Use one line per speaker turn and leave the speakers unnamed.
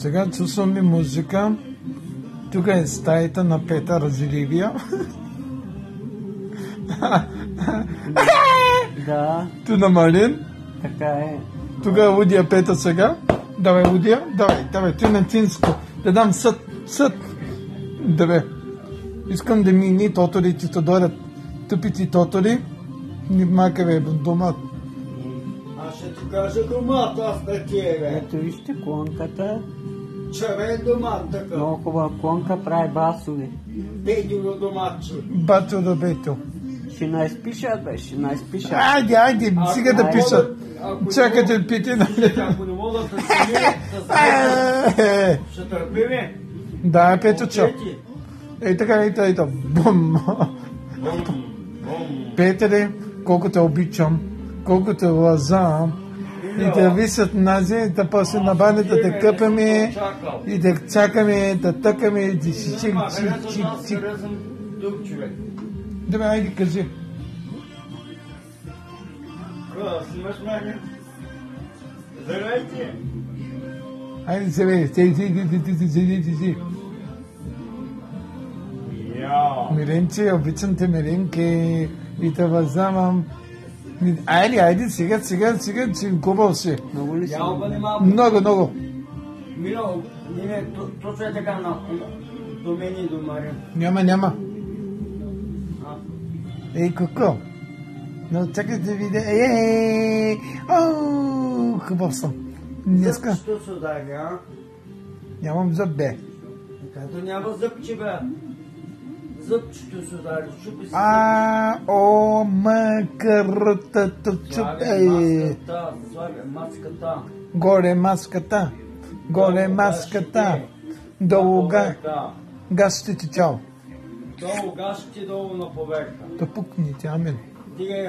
Сега чувствам ли музика? Тук е стаята на Петър Разиливия.
Да.
Ту на Малин.
Така е.
Тук е Удия Петър сега. Давай, Удия. Давай, ти на тинско. Да дам съд. Давай. Искам да мини тоторите, да дойдат тъпите тотори. Ни макаве дома.
Аз ще ти кажа домата, аз на тебе.
Ето вижте клонката.
Чаве дома така.
Много хубава клонка, прави басови.
Бедино домаче.
Бато да бето.
Ще наизпишат, бе, ще наизпишат.
Айде, сега да пишат. Чакайте пити, нали?
Ако не мога да се ще търпиме.
Да, Петочо. Ей така. Бум. Петре, колко те обичам, колко те лазам. И да висят нази, да после на банята да къпаме и да чакаме, да тъкаме и да си чик. Добре, айде кажи.
Снимаш мене? Здравейте!
Айде се бе, си. Миренче, обичам те, Миренке, и те възамам. Айде, сега, че губал си.
Много ли си?
Много.
Мило, точно е така до мен и до Мария.
Няма. Ей, какво? Но чакай да видя. Хубав съм. Днеска.
Зъбчето се удари, а?
Нямам зъб, бе.
Като няма зъбче, бе. Зъбчето се удари, чупи се.
Макъртата чупе.
Маската.
Горе маската. Долу гащите, чао.
Долу гащите, долу на поверка.
Да пукните, амен.
Дигай